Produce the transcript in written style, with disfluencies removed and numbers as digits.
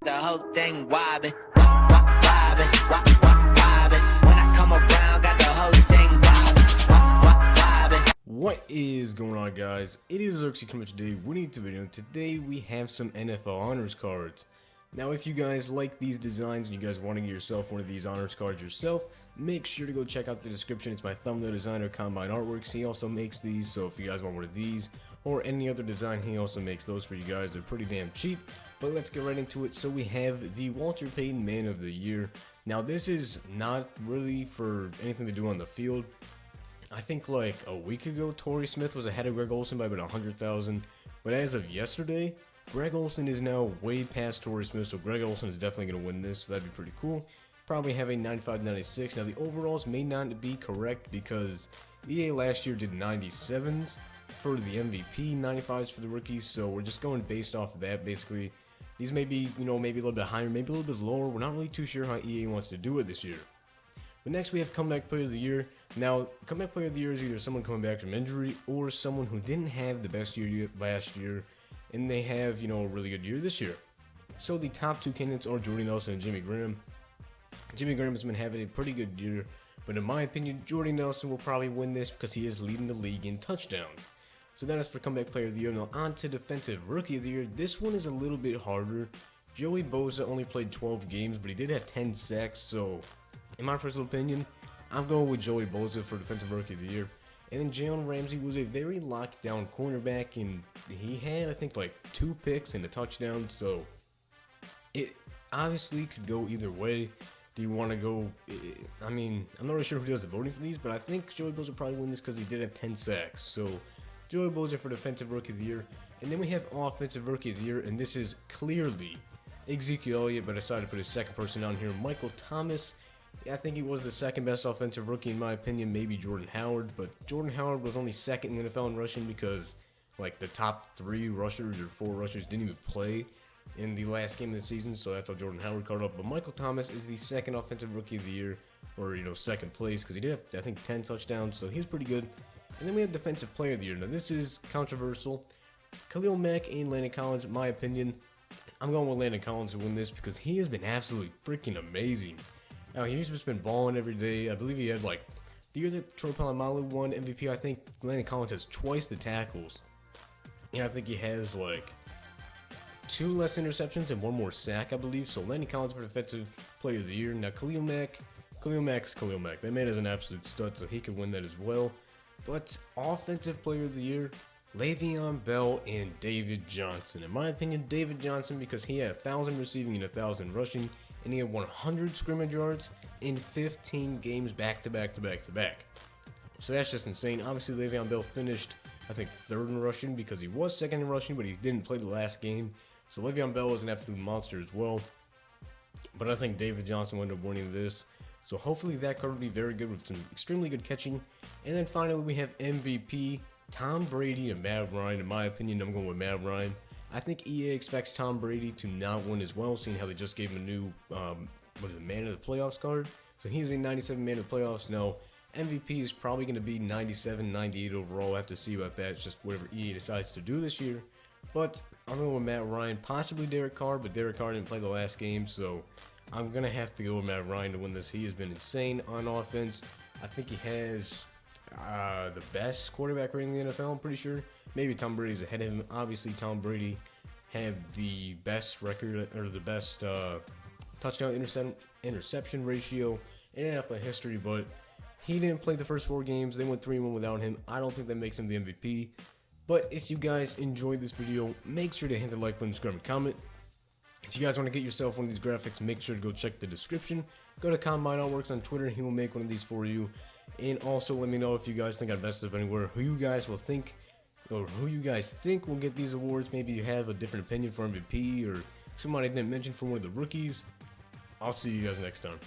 the whole thing wobbin', wobbin', wobbin'. When I come around, got the whole thing wobbin'. What is going on, guys? It is Cpoy today. We need to video. Today we have some NFL honors cards. Now, if you guys like these designs and you guys want to get yourself one of these honors cards yourself, make sure to go check out the description. It's my thumbnail designer, Combine Artworks. He also makes these, so if you guys want one of these or any other design, he also makes those for you guys. They're pretty damn cheap. But let's get right into it. So we have the Walter Payton Man of the Year. Now, this is not really for anything to do on the field. I think like a week ago, Torrey Smith was ahead of Greg Olsen by about 100,000. But as of yesterday, Greg Olsen is now way past Torrey Smith, so Greg Olsen is definitely going to win this, so that'd be pretty cool. Probably have a 95-96. Now, the overalls may not be correct because EA last year did 97s for the MVP, 95s for the rookies, so we're just going based off of that, basically. These may be, maybe a little bit higher, maybe a little bit lower. We're not really too sure how EA wants to do it this year. But next, we have Comeback Player of the Year. Now, Comeback Player of the Year is either someone coming back from injury or someone who didn't have the best year last year, and they have, a really good year this year. So the top two candidates are Jordy Nelson and Jimmy Graham. Jimmy Graham has been having a pretty good year, but in my opinion, Jordy Nelson will probably win this because he is leading the league in touchdowns. So that is for Comeback Player of the Year. Now on to Defensive Rookie of the Year. This one is a little bit harder. Joey Bosa only played 12 games, but he did have 10 sacks, so in my personal opinion, I'm going with Joey Bosa for Defensive Rookie of the Year. And then Jalen Ramsey was a very locked down cornerback, and he had, I think, like 2 picks and a touchdown, so it obviously could go either way. Do you want to go, I'm not really sure who does the voting for these, but I think Joey Bosa probably win this because he did have 10 sacks. So Joey Bosa for Defensive Rookie of the Year. And then we have Offensive Rookie of the Year, and this is clearly Ezekiel Elliott, but I decided to put his second person down here, Michael Thomas. I think he was the second best offensive rookie in my opinion, maybe Jordan Howard, but Jordan Howard was only second in the NFL in rushing because like the top 3 rushers or 4 rushers didn't even play in the last game of the season, so that's how Jordan Howard caught up. But Michael Thomas is the second offensive rookie of the year, or second place, because he did have, I think, 10 touchdowns, so he's pretty good. And then we have Defensive Player of the Year. Now this is controversial. Khalil Mack and Landon Collins, in my opinion. I'm going with Landon Collins to win this because he has been absolutely freaking amazing. Now, he's just been balling every day. I believe he had, like, the year that Troy Polamalu won MVP, I think Landon Collins has twice the tackles. And I think he has, like, 2 less interceptions and 1 more sack, I believe. So, Landon Collins for Defensive Player of the Year. Now, Khalil Mack's Khalil Mack. That man is an absolute stud, so he could win that as well. But Offensive Player of the Year, Le'Veon Bell and David Johnson. In my opinion, David Johnson, because he had 1,000 receiving and 1,000 rushing, and he had 100 scrimmage yards in 15 games back to back. So that's just insane. Obviously, Le'Veon Bell finished, I think, 3rd in rushing because he was 2nd in rushing, but he didn't play the last game. So Le'Veon Bell was an absolute monster as well. But I think David Johnson will end up winning this. So hopefully that card will be very good with some extremely good catching. And then finally, we have MVP, Tom Brady and Matt Ryan. In my opinion, I'm going with Matt Ryan. I think EA expects Tom Brady to not win as well, seeing how they just gave him a new, Man of the Playoffs card. So he's a 97 Man of the Playoffs. Now, MVP is probably going to be 97, 98 overall. I have to see about that. It's just whatever EA decides to do this year. But I'm going with Matt Ryan, possibly Derek Carr, but Derek Carr didn't play the last game, so I'm going to have to go with Matt Ryan to win this. He has been insane on offense. I think he has the best quarterback rating in the NFL, I'm pretty sure. Maybe Tom Brady's ahead of him. Obviously, Tom Brady had the best record, or the best touchdown interception ratio in NFL history, but he didn't play the first 4 games. They went 3-1 without him. I don't think that makes him the MVP. But if you guys enjoyed this video, make sure to hit the like button, subscribe, and comment. If you guys want to get yourself one of these graphics, make sure to go check the description. Go to Combine Artworks on Twitter. He will make one of these for you. And also let me know if you guys think I messed up anywhere, who you guys will think, or who you guys think will get these awards. Maybe you have a different opinion for MVP or somebody I didn't mention for one of the rookies. I'll see you guys next time.